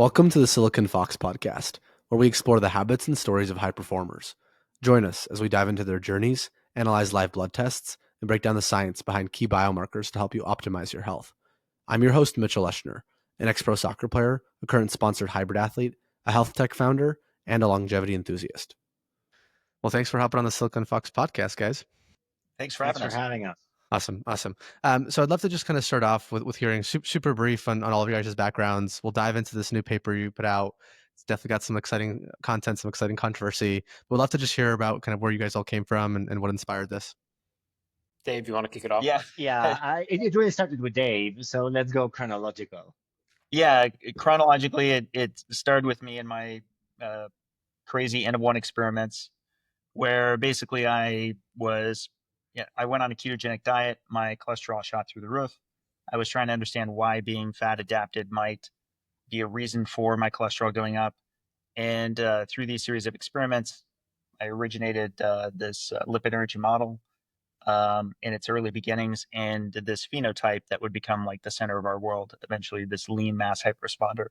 Welcome to the Silicon Fox podcast, where we explore the habits and stories of high performers. Join us as we dive into their journeys, analyze live blood tests, and break down the science behind key biomarkers to help you optimize your health. I'm your host, Mitchell Eschner, an ex-pro soccer player, a current sponsored hybrid athlete, a health tech founder, and a longevity enthusiast. Well, thanks for hopping on the Silicon Fox podcast, guys. Thanks for having us. Awesome. So I'd love to just kind of start off with hearing super brief on all of your guys' backgrounds. We'll dive into this new paper you put out. It's definitely got some exciting content, some exciting controversy. We'd love to just hear about kind of where you guys all came from and what inspired this. Dave, you want to kick it off? It really started with Dave, so let's go chronological. Yeah, chronologically, it started with me and my crazy N of 1 experiments, where basically I went on a ketogenic diet. My cholesterol shot through the roof. I was trying to understand why being fat adapted might be a reason for my cholesterol going up. And through these series of experiments, I originated this lipid energy model in its early beginnings, and this phenotype that would become like the center of our world, eventually this lean mass hyperresponder,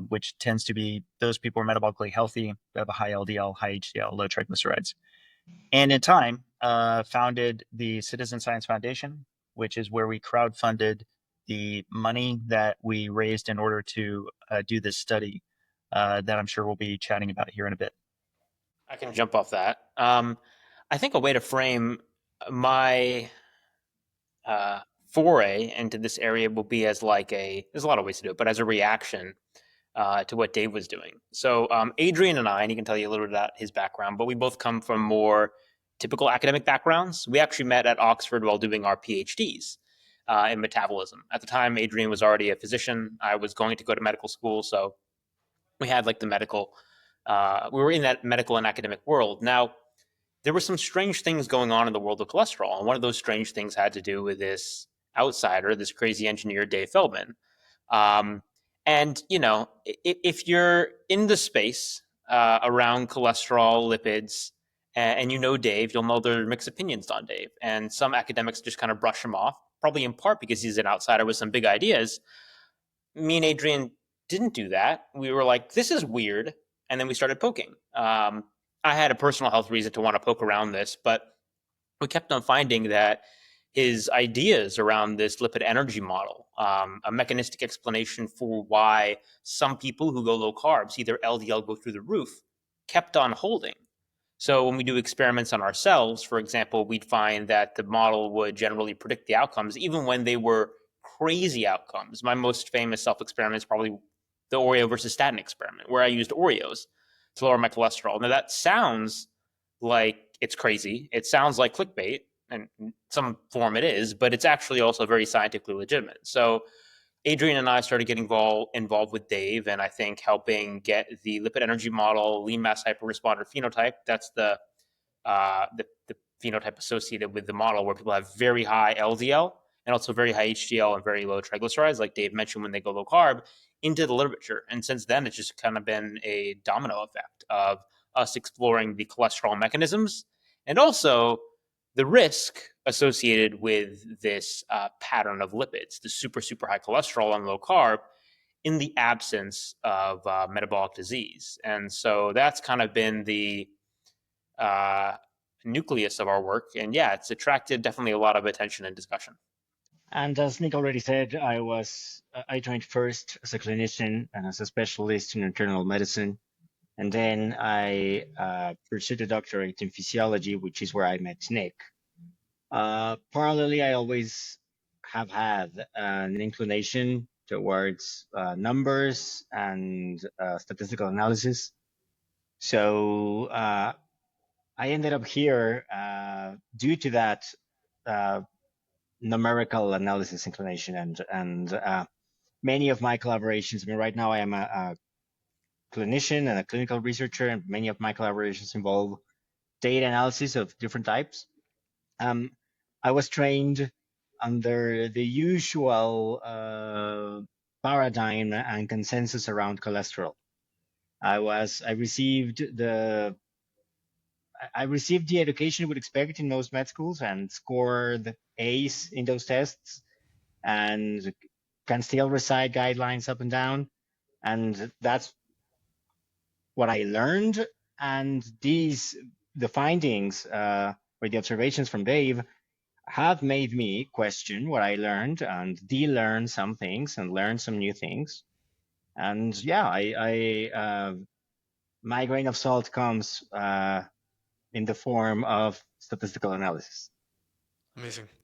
which tends to be those people who are metabolically healthy, who have a high LDL, high HDL, low triglycerides. And in time, founded the Citizen Science Foundation, which is where we crowdfunded the money that we raised in order to do this study that I'm sure we'll be chatting about here in a bit. I can jump off that. I think a way to frame my foray into this area will be as there's a lot of ways to do it, but as a reaction to what Dave was doing. So Adrian and I, and he can tell you a little bit about his background, but we both come from more typical academic backgrounds. We actually met at Oxford while doing our PhDs in metabolism. At the time, Adrian was already a physician. I was going to go to medical school, so we had the medical, we were in that medical and academic world. Now, there were some strange things going on in the world of cholesterol, and one of those strange things had to do with this outsider, this crazy engineer, Dave Feldman. And, if you're in the space around cholesterol, lipids, and you know Dave, you'll know there are mixed opinions on Dave. And some academics just kind of brush him off, probably in part because he's an outsider with some big ideas. Me and Adrian didn't do that. We were like, this is weird. And then we started poking. I had a personal health reason to want to poke around this, but we kept on finding that his ideas around this lipid energy model, a mechanistic explanation for why some people who go low carb see their LDL go through the roof, kept on holding. So when we do experiments on ourselves, for example, we'd find that the model would generally predict the outcomes, even when they were crazy outcomes. My most famous self-experiment is probably the Oreo versus statin experiment, where I used Oreos to lower my cholesterol. Now that sounds like it's crazy. It sounds like clickbait, and in some form it is, but it's actually also very scientifically legitimate. So Adrian and I started getting involved with Dave, and I think helping get the lipid energy model, lean mass hyperresponder phenotype. That's the phenotype associated with the model where people have very high LDL and also very high HDL and very low triglycerides, like Dave mentioned, when they go low carb, into the literature. And since then, it's just kind of been a domino effect of us exploring the cholesterol mechanisms and also the risk associated with this pattern of lipids, the super high cholesterol and low carb, in the absence of metabolic disease. And so that's kind of been the nucleus of our work. And yeah, it's attracted definitely a lot of attention and discussion. And as Nick already said, I joined first as a clinician and as a specialist in internal medicine. And then I pursued a doctorate in physiology, which is where I met Nick. Parallelly, I always have had an inclination towards numbers and statistical analysis. So I ended up here due to that numerical analysis inclination and many of my collaborations. I mean, right now I am a clinician and a clinical researcher, and many of my collaborations involve data analysis of different types. I was trained under the usual paradigm and consensus around cholesterol. I received the education you would expect in most med schools and scored A's in those tests and can still recite guidelines up and down. And that's what I learned. And the findings or the observations from Dave have made me question what I learned and de-learn some things and learn some new things. And yeah, my grain of salt comes in the form of statistical analysis.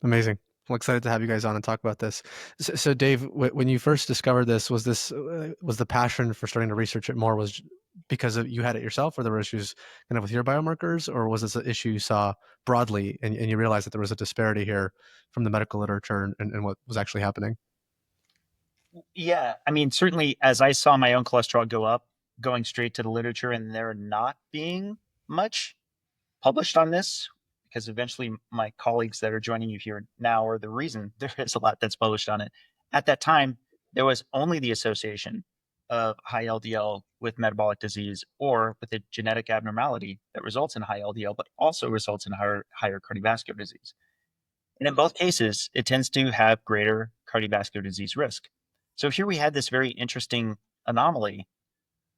Amazing. I'm excited to have you guys on and talk about this. So Dave, when you first discovered this, was the passion for starting to research it more was because you had it yourself, or there were issues kind of with your biomarkers, or was this an issue you saw broadly and you realized that there was a disparity here from the medical literature and what was actually happening? Yeah, I mean, certainly as I saw my own cholesterol go up, going straight to the literature and there not being much published on this, because eventually my colleagues that are joining you here now are the reason there is a lot that's published on it. At that time, there was only the association of high LDL with metabolic disease or with a genetic abnormality that results in high LDL, but also results in higher cardiovascular disease. And in both cases, it tends to have greater cardiovascular disease risk. So here we had this very interesting anomaly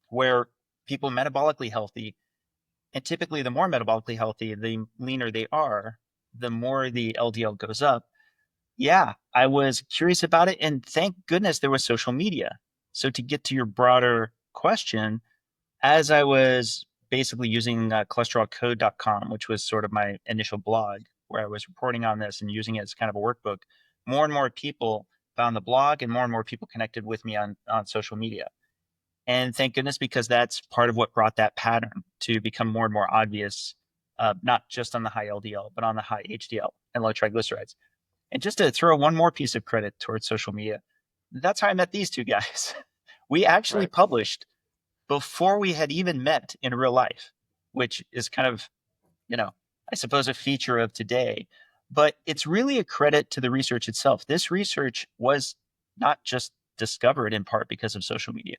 where people metabolically healthy, and typically the more metabolically healthy, the leaner they are, the more the LDL goes up. Yeah, I was curious about it. And thank goodness there was social media. So to get to your broader question, as I was basically using cholesterolcode.com, which was sort of my initial blog where I was reporting on this and using it as kind of a workbook, more and more people found the blog and more people connected with me on social media. And thank goodness, because that's part of what brought that pattern to become more and more obvious, not just on the high LDL, but on the high HDL and low triglycerides. And just to throw one more piece of credit towards social media, that's how I met these two guys. We actually published before we had even met in real life, which is kind of, I suppose a feature of today. But it's really a credit to the research itself. This research was not just discovered in part because of social media,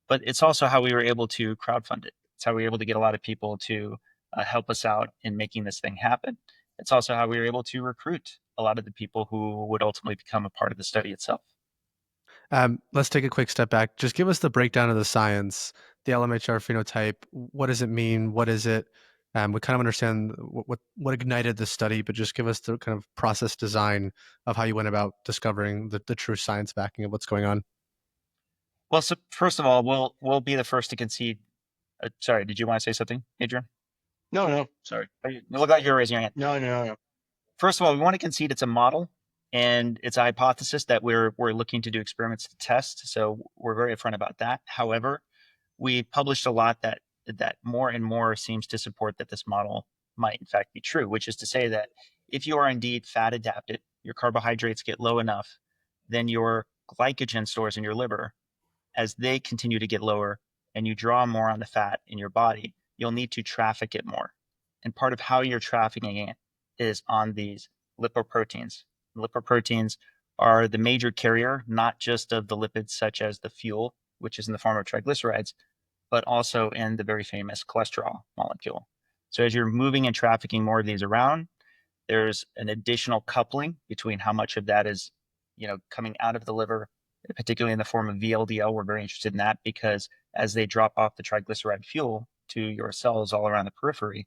but it's also how we were able to crowdfund it. It's how we were able to get a lot of people to help us out in making this thing happen. It's also how we were able to recruit a lot of the people who would ultimately become a part of the study itself. Let's take a quick step back. Just give us the breakdown of the science, the LMHR phenotype. What does it mean? What is it? We kind of understand what ignited the study, but just give us the kind of process design of how you went about discovering the true science backing of what's going on. Well, so first of all, we'll be the first to concede. Sorry, did you want to say something, Adrian? No, sorry. You look like you're raising your hand. No. First of all, we want to concede it's a model and it's a hypothesis that we're looking to do experiments to test. So we're very upfront about that. However, we published a lot that more and more seems to support that this model might in fact be true, which is to say that if you are indeed fat adapted, your carbohydrates get low enough, then your glycogen stores in your liver, as they continue to get lower and you draw more on the fat in your body, you'll need to traffic it more. And part of how you're trafficking it is on these lipoproteins. Lipoproteins are the major carrier, not just of the lipids such as the fuel, which is in the form of triglycerides, but also in the very famous cholesterol molecule. So as you're moving and trafficking more of these around, there's an additional coupling between how much of that is, coming out of the liver, particularly in the form of VLDL. We're very interested in that because as they drop off the triglyceride fuel to your cells all around the periphery,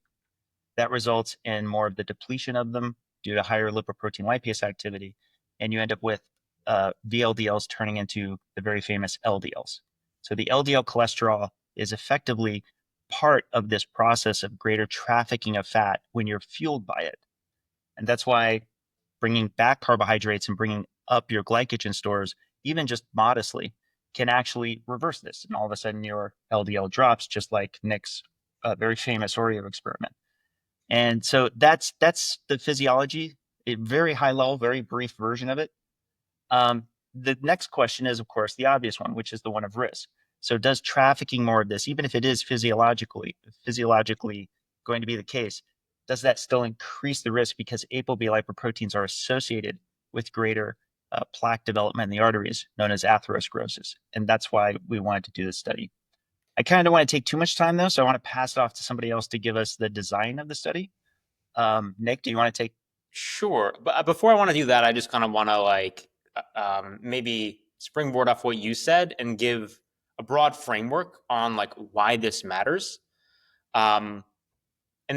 that results in more of the depletion of them due to higher lipoprotein lipase activity. And you end up with VLDLs turning into the very famous LDLs. So the LDL cholesterol is effectively part of this process of greater trafficking of fat when you're fueled by it. And that's why bringing back carbohydrates and bringing up your glycogen stores, even just modestly, can actually reverse this. And all of a sudden your LDL drops, just like Nick's very famous Oreo experiment. And so that's the physiology, a very high level, very brief version of it. The next question is, of course, the obvious one, which is the one of risk. So does trafficking more of this, even if it is physiologically going to be the case, does that still increase the risk because ApoB lipoproteins are associated with greater plaque development in the arteries, known as atherosclerosis? And that's why we wanted to do this study. I kind of don't want to take too much time, though, so I want to pass it off to somebody else to give us the design of the study. Nick, do you want to take? Sure. But before I want to do that, I just kind of want to maybe springboard off what you said and give a broad framework on like why this matters. And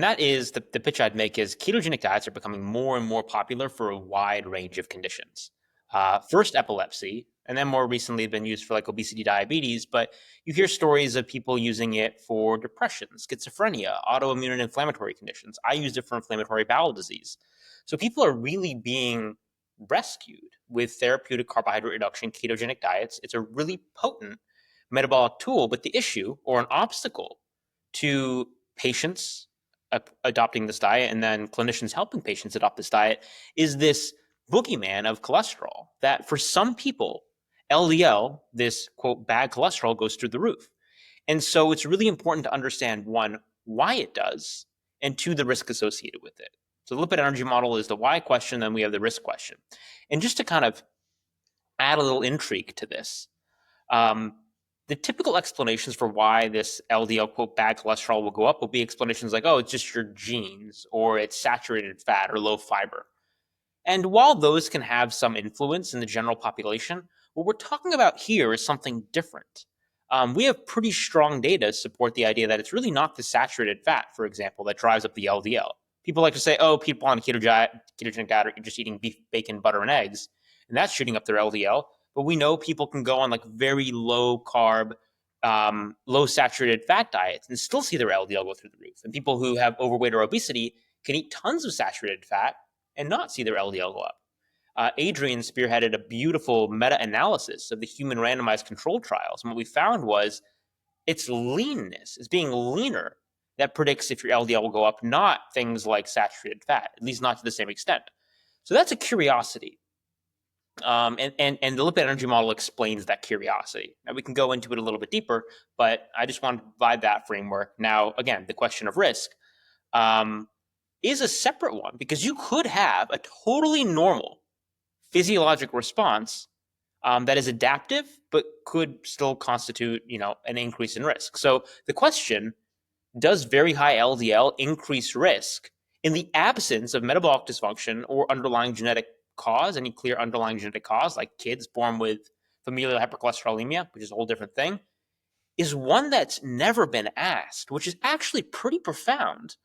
that is the pitch I'd make is ketogenic diets are becoming more and more popular for a wide range of conditions. First epilepsy, and then more recently been used for like obesity, diabetes, but you hear stories of people using it for depression, schizophrenia, autoimmune and inflammatory conditions. I used it for inflammatory bowel disease. So people are really being rescued with therapeutic carbohydrate reduction ketogenic diets. It's a really potent metabolic tool, but the issue or an obstacle to patients adopting this diet and then clinicians helping patients adopt this diet is this boogeyman of cholesterol that for some people, LDL, this quote, bad cholesterol goes through the roof. And so it's really important to understand one, why it does, and two, the risk associated with it. So the lipid energy model is the why question, then we have the risk question. And just to kind of add a little intrigue to this, the typical explanations for why this LDL, quote, bad cholesterol will go up will be explanations like, oh, it's just your genes, or it's saturated fat, or low fiber. And while those can have some influence in the general population, what we're talking about here is something different. We have pretty strong data to support the idea that it's really not the saturated fat, for example, that drives up the LDL. People like to say, oh, people on a ketogenic diet are just eating beef, bacon, butter, and eggs, and that's shooting up their LDL. But we know people can go on like very low carb, low saturated fat diets and still see their LDL go through the roof. And people who have overweight or obesity can eat tons of saturated fat and not see their LDL go up. Adrian spearheaded a beautiful meta-analysis of the human randomized control trials. And what we found was it's leanness, it's being leaner that predicts if your LDL will go up, not things like saturated fat, at least not to the same extent. So that's a curiosity. And the lipid energy model explains that curiosity. Now we can go into it a little bit deeper, but I just want to provide that framework. Now, again, the question of risk is a separate one because you could have a totally normal physiologic response that is adaptive, but could still constitute, an increase in risk. So the question, does very high LDL increase risk in the absence of metabolic dysfunction or underlying genetic cause, any clear underlying genetic cause, like kids born with familial hypercholesterolemia, which is a whole different thing, is one that's never been asked, which is actually pretty profound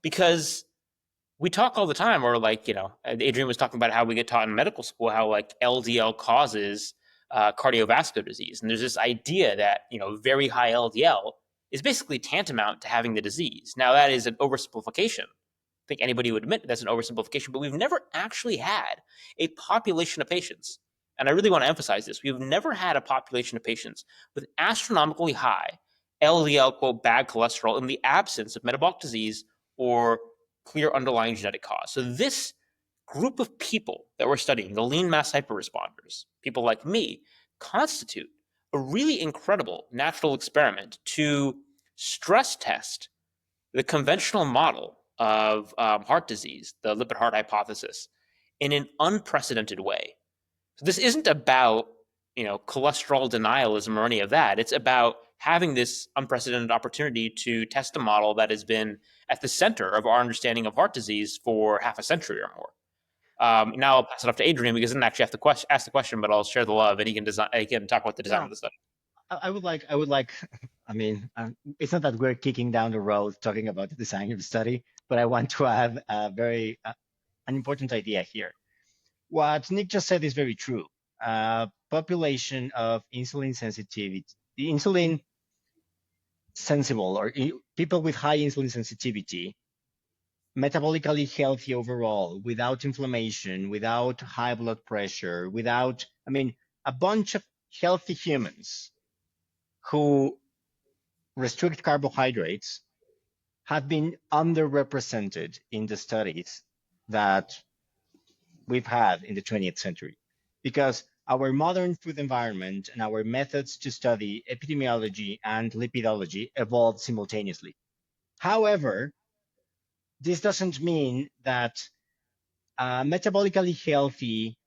because we talk all the time, or like, Adrian was talking about how we get taught in medical school, how like LDL causes cardiovascular disease. And there's this idea that, very high LDL is basically tantamount to having the disease. Now that is an oversimplification. I think anybody would admit that's an oversimplification, but we've never actually had a population of patients, and I really want to emphasize this, we've never had a population of patients with astronomically high LDL, quote, bad cholesterol in the absence of metabolic disease or clear underlying genetic cause. So this group of people that we're studying, the lean mass hyperresponders, people like me, constitute a really incredible natural experiment to stress test the conventional model of heart disease, the lipid heart hypothesis, in an unprecedented way. So this isn't about, cholesterol denialism or any of that. It's about having this unprecedented opportunity to test a model that has been at the center of our understanding of heart disease for half a century or more. Now I'll pass it off to Adrian because I didn't actually have to ask the question, but I'll share the love and he can talk about the design of the study. I would like, I mean, it's not that we're kicking down the road talking about the design of the study, but I want to have an important idea here. What Nick just said is very true. Population of insulin sensitivity, insulin sensible, or people with high insulin sensitivity, metabolically healthy overall, without inflammation, without high blood pressure, a bunch of healthy humans who restrict carbohydrates have been underrepresented in the studies that we've had in the 20th century, because our modern food environment and our methods to study epidemiology and lipidology evolved simultaneously. However, this doesn't mean that a metabolically healthy,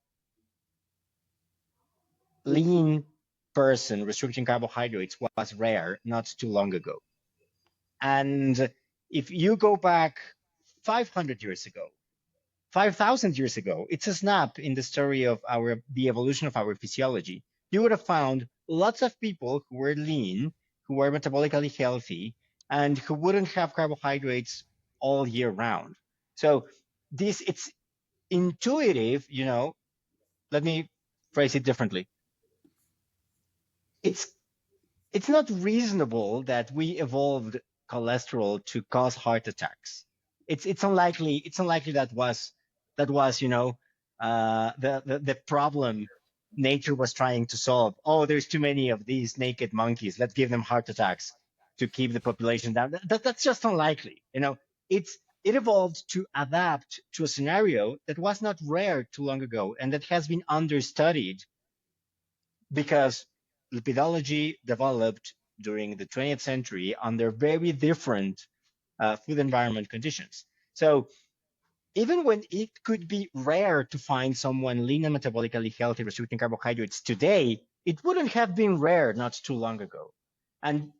lean person restricting carbohydrates was rare not too long ago. And if you go back 500 years ago, 5,000 years ago, it's a snap in the story of the evolution of our physiology. You would have found lots of people who were lean, who were metabolically healthy, and who wouldn't have carbohydrates all year round. So it's intuitive, let me phrase it differently. It's not reasonable that we evolved cholesterol to cause heart attacks. It's unlikely that was the problem nature was trying to solve. Oh, there's too many of these naked monkeys. Let's give them heart attacks to keep the population down. That's just unlikely. It evolved to adapt to a scenario that was not rare too long ago and that has been understudied because lipidology developed during the 20th century under very different food environment conditions. So even when it could be rare to find someone lean and metabolically healthy restricting carbohydrates today, it wouldn't have been rare not too long ago. And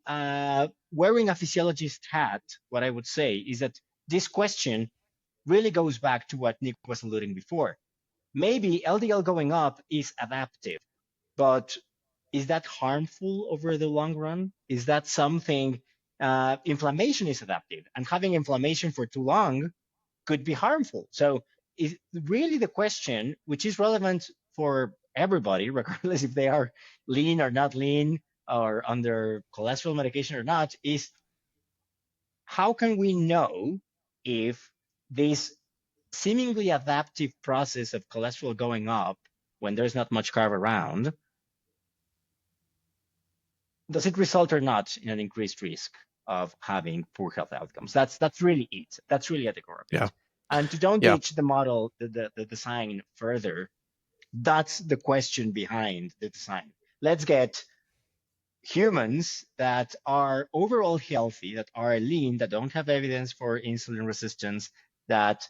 wearing a physiologist hat, what I would say is that this question really goes back to what Nick was alluding before. Maybe LDL going up is adaptive, but is that harmful over the long run? Is that something? Inflammation is adaptive, and having inflammation for too long could be harmful. So, is really the question, which is relevant for everybody, regardless if they are lean or not lean, or under cholesterol medication or not, is how can we know if this seemingly adaptive process of cholesterol going up when there's not much carb around, does it result or not in an increased risk of having poor health outcomes? That's really it. That's really at the core of it. Yeah. And to don't Yeah. ditch the model, the design further, that's the question behind the design. Let's get humans that are overall healthy, that are lean, that don't have evidence for insulin resistance, that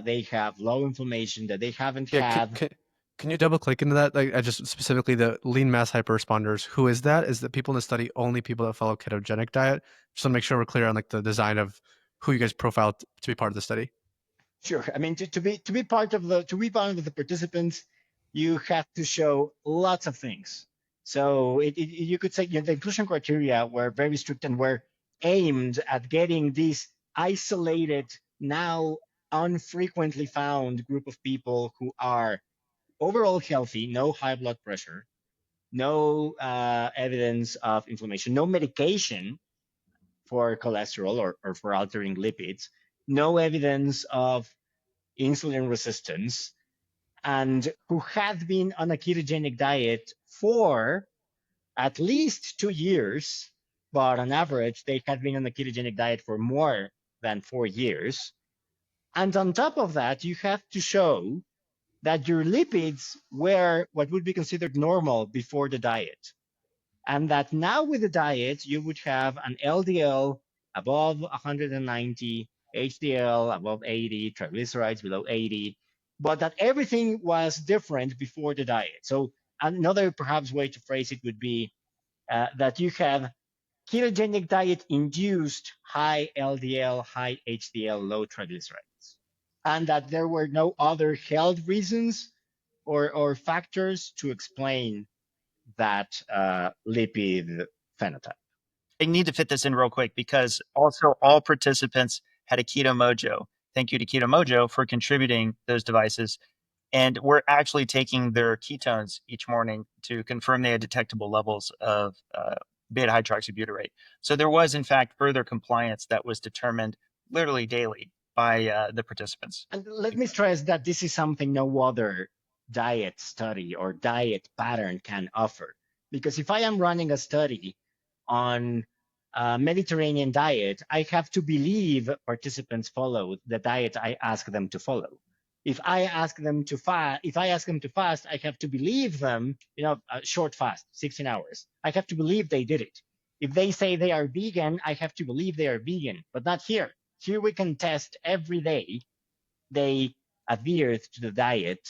they have low inflammation, that they haven't had. Can you double click into that? Like, I just specifically the lean mass hyperresponders. Who is that? Is the people in the study only people that follow ketogenic diet? Just to make sure we're clear on like the design of who you guys profiled to be part of the study. Sure. I mean, to be part of the participants, you have to show lots of things. So you could say the inclusion criteria were very strict and were aimed at getting this isolated, now unfrequently found group of people who are overall healthy, no high blood pressure, no evidence of inflammation, no medication for cholesterol or for altering lipids, no evidence of insulin resistance, and who had been on a ketogenic diet for at least 2 years, but on average, they had been on a ketogenic diet for more than 4 years. And on top of that, you have to show that your lipids were what would be considered normal before the diet. And that now with the diet, you would have an LDL above 190, HDL above 80, triglycerides below 80, but that everything was different before the diet. So another perhaps way to phrase it would be that you have ketogenic diet induced high LDL, high HDL, low triglycerides, and that there were no other health reasons or factors to explain that lipid phenotype. I need to fit this in real quick because also all participants had a Keto Mojo. Thank you to Keto Mojo for contributing those devices. And we're actually taking their ketones each morning to confirm they had detectable levels of beta hydroxybutyrate. So there was, in fact, further compliance that was determined literally daily by the participants. And let me stress that this is something no other diet study or diet pattern can offer. Because if I am running a study on a Mediterranean diet, I have to believe participants follow the diet I ask them to follow. If I ask them to fast, I have to believe them, a short fast, 16 hours. I have to believe they did it. If they say they are vegan, I have to believe they are vegan, but not here. Here we can test every day they adhered to the diet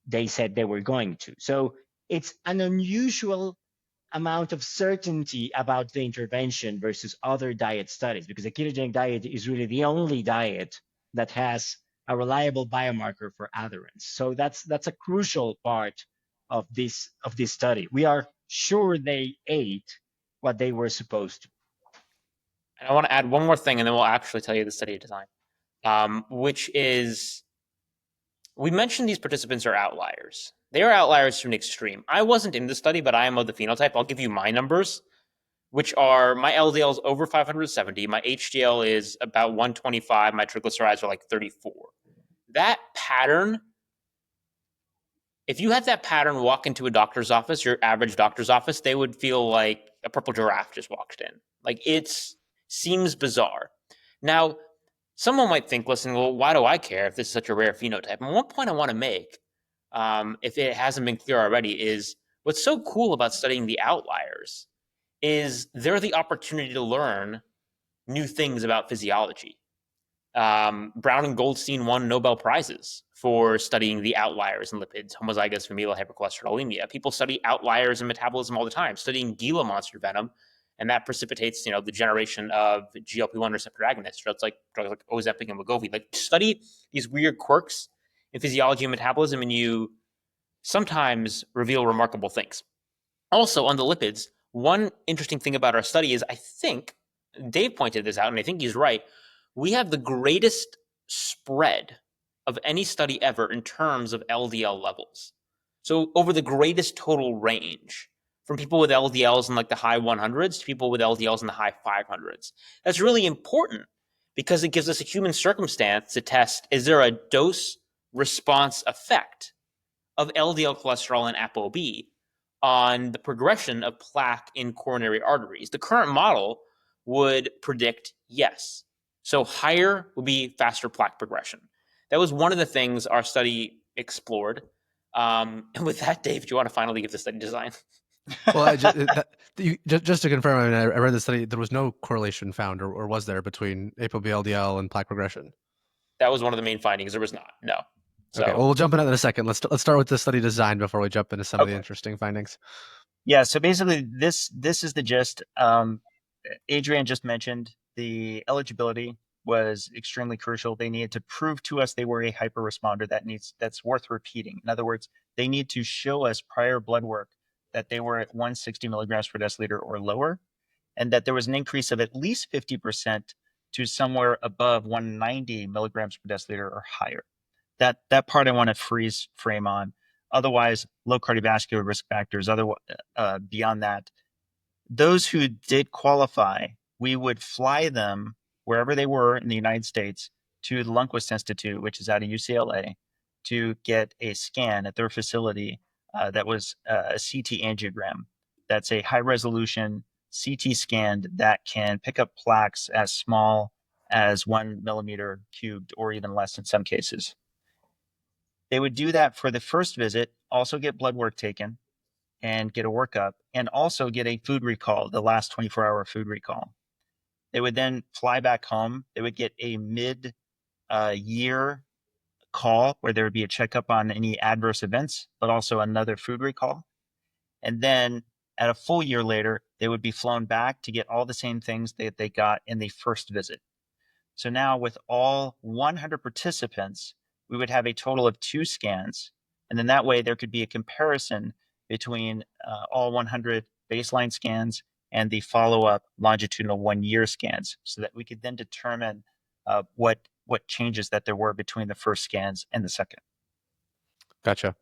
they said they were going to. So it's an unusual amount of certainty about the intervention versus other diet studies, because the ketogenic diet is really the only diet that has a reliable biomarker for adherence. So that's a crucial part of this study. We are sure they ate what they were supposed to. And I want to add one more thing, and then we'll actually tell you the study design, which is we mentioned these participants are outliers. They are outliers to an extreme. I wasn't in the study, but I am of the phenotype. I'll give you my numbers, which are my LDL is over 570. My HDL is about 125. My triglycerides are like 34. That pattern, if you had that pattern walk into a doctor's office, your average doctor's office, they would feel like a purple giraffe just walked in. Like it seems bizarre. Now, someone might think, listen, well, why do I care if this is such a rare phenotype? And one point I want to make, if it hasn't been clear already, is what's so cool about studying the outliers is they're the opportunity to learn new things about physiology. Brown and Goldstein won Nobel Prizes for studying the outliers in lipids, homozygous familial hypercholesterolemia. People study outliers in metabolism all the time, studying Gila monster venom, and that precipitates, the generation of GLP-1 receptor agonists, drugs like Ozempic and Wegovy. Like, study these weird quirks in physiology and metabolism, and you sometimes reveal remarkable things. Also, on the lipids, one interesting thing about our study is I think Dave pointed this out, and I think he's right. We have the greatest spread of any study ever in terms of LDL levels. So over the greatest total range, from people with LDLs in like the high 100s to people with LDLs in the high 500s. That's really important because it gives us a human circumstance to test, is there a dose response effect of LDL cholesterol and ApoB on the progression of plaque in coronary arteries? The current model would predict yes. So higher would be faster plaque progression. That was one of the things our study explored. And with that, Dave, do you want to finally give the study design? Well, just to confirm, I mean, I read the study. There was no correlation found, or was there, between ApoB, LDL, and plaque progression? That was one of the main findings. There was not. No. So, okay. Well, we'll jump into that in a second. Let's start with the study design before we jump into some of the interesting findings. Yeah. So basically, this is the gist. Adrian just mentioned the eligibility was extremely crucial. They needed to prove to us they were a hyperresponder. That's worth repeating. In other words, they need to show us prior blood work that they were at 160 milligrams per deciliter or lower, and that there was an increase of at least 50% to somewhere above 190 milligrams per deciliter or higher. That part I want to freeze frame on. Otherwise, low cardiovascular risk factors. Beyond that, those who did qualify, we would fly them wherever they were in the United States to the Lundquist Institute, which is out of UCLA, to get a scan at their facility that was a CT angiogram. That's a high resolution CT scan that can pick up plaques as small as 1 millimeter cubed or even less in some cases. They would do that for the first visit, also get blood work taken and get a workup, and also get a food recall, the last 24-hour food recall. They would then fly back home. They would get a mid-year call where there would be a checkup on any adverse events, but also another food recall. And then at a full year later, they would be flown back to get all the same things that they got in the first visit. So now with all 100 participants, we would have a total of 2 scans. And then that way there could be a comparison between all 100 baseline scans and the follow-up longitudinal 1-year scans, so that we could then determine what changes that there were between the first scans and the second. Gotcha.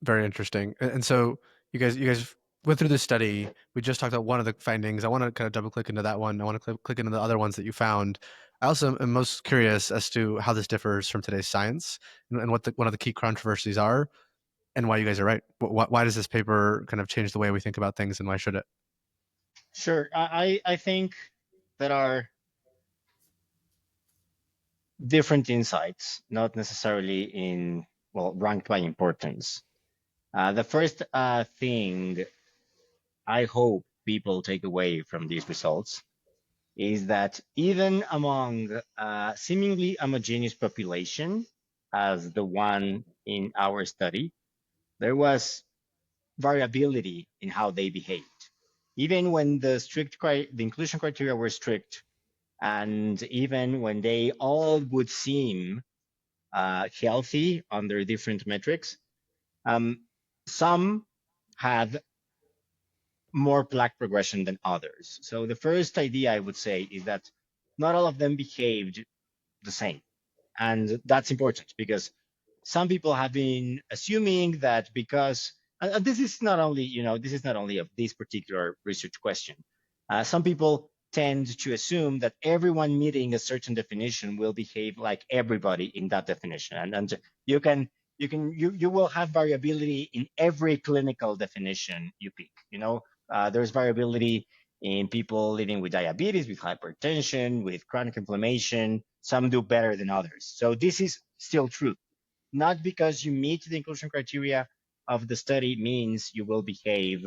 Very interesting. And so you guys went through this study. We just talked about one of the findings. I want to kind of double click into that one. I want to click into the other ones that you found. I also am most curious as to how this differs from today's science and what one of the key controversies are, and why you guys are right. Why does this paper kind of change the way we think about things, and why should it? Sure. I think there are different insights, not necessarily ranked by importance. The first thing I hope people take away from these results is that even among seemingly homogeneous population, as the one in our study, there was variability in how they behaved. Even when the inclusion criteria were strict, and even when they all would seem healthy under different metrics, some had more plaque progression than others. So the first idea I would say is that not all of them behaved the same. And that's important because some people have been assuming that because and this is not only, this is not only of this particular research question. Some people tend to assume that everyone meeting a certain definition will behave like everybody in that definition, and you will have variability in every clinical definition you pick. There's variability in people living with diabetes, with hypertension, with chronic inflammation. Some do better than others. So this is still true. Not because you meet the inclusion criteria of the study means you will behave,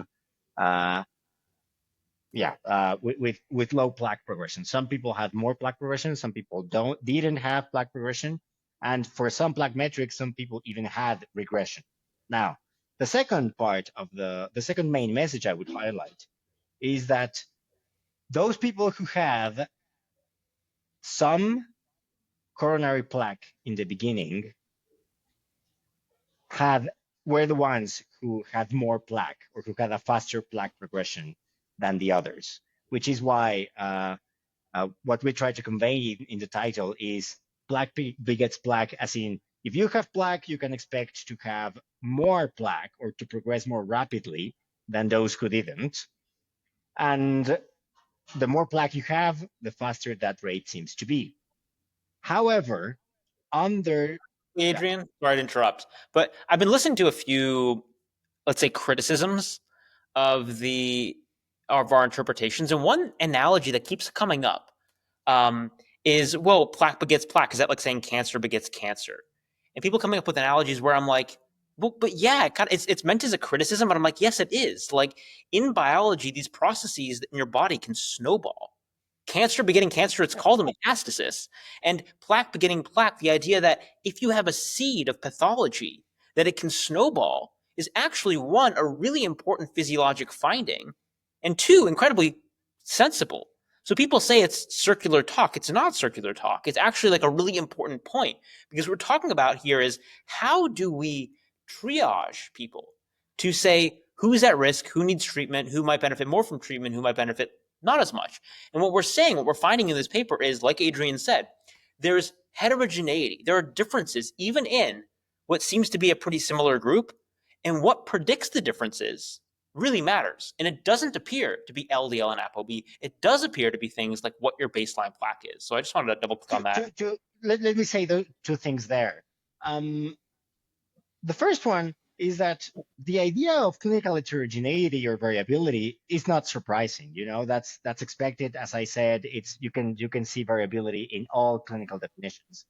with low plaque progression. Some people have more plaque progression. Some people didn't have plaque progression, and for some plaque metrics, some people even had regression. Now, the second part of the second main message I would highlight is that those people who have some coronary plaque in the beginning were the ones who had more plaque or who had a faster plaque progression than the others, which is why what we try to convey in the title is plaque begets plaque, as in if you have plaque, you can expect to have more plaque or to progress more rapidly than those who didn't. And the more plaque you have, the faster that rate seems to be. However, Adrian, sorry to interrupt, but I've been listening to a few, let's say, criticisms of our interpretations, and one analogy that keeps coming up is, well, plaque begets plaque. Is that like saying cancer begets cancer? And people coming up with analogies where I'm like, well, but yeah, it's meant as a criticism, but I'm like, yes, it is. Like in biology, these processes in your body can snowball. Cancer begetting cancer, it's called a metastasis. And plaque begetting plaque, the idea that if you have a seed of pathology, that it can snowball is actually, one, a really important physiologic finding, and two, incredibly sensible. So people say it's circular talk. It's not circular talk. It's actually like a really important point, because what we're talking about here is how do we triage people to say who's at risk, who needs treatment, who might benefit more from treatment, who might benefit not as much. And what we're finding in this paper is, like Adrian said, there's heterogeneity. There are differences even in what seems to be a pretty similar group, and what predicts the differences really matters. And it doesn't appear to be LDL and ApoB. It does appear to be things like what your baseline plaque is. So I just wanted to double click on that. Let me say the two things there. The first one is that the idea of clinical heterogeneity or variability is not surprising. That's expected. As I said, you can see variability in all clinical definitions.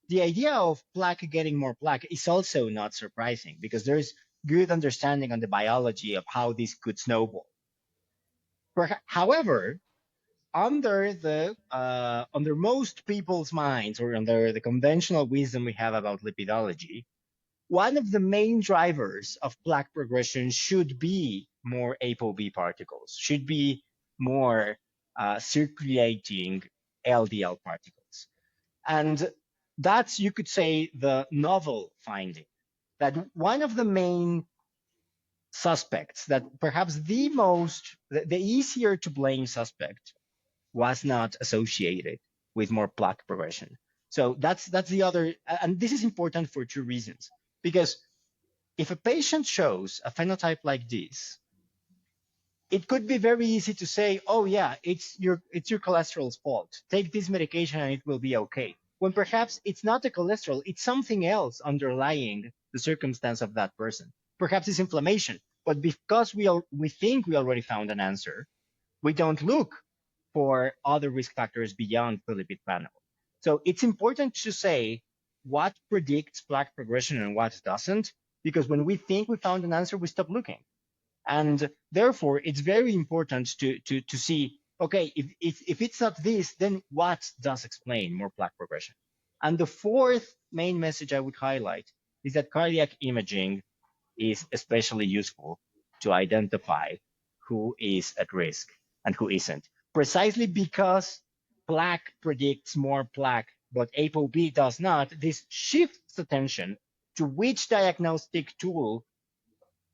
The idea of plaque getting more plaque is also not surprising because there's good understanding on the biology of how this could snowball. However, under most people's minds, or under the conventional wisdom we have about lipidology, one of the main drivers of plaque progression should be more ApoB particles, should be more circulating LDL particles. And that's, you could say, the novel finding, that one of the main suspects, that perhaps the easier to blame suspect, was not associated with more plaque progression. So that's the other, and this is important for two reasons. Because if a patient shows a phenotype like this, it could be very easy to say, oh yeah, it's your cholesterol's fault. Take this medication and it will be okay. When perhaps it's not the cholesterol, it's something else underlying the circumstance of that person. Perhaps it's inflammation, but because we think we already found an answer, we don't look for other risk factors beyond the lipid panel. So it's important to say what predicts plaque progression and what doesn't, because when we think we found an answer, we stop looking. And therefore, it's very important to see, okay, if it's not this, then what does explain more plaque progression? And the fourth main message I would highlight is that cardiac imaging is especially useful to identify who is at risk and who isn't. Precisely because plaque predicts more plaque, but ApoB does not, this shifts attention to which diagnostic tool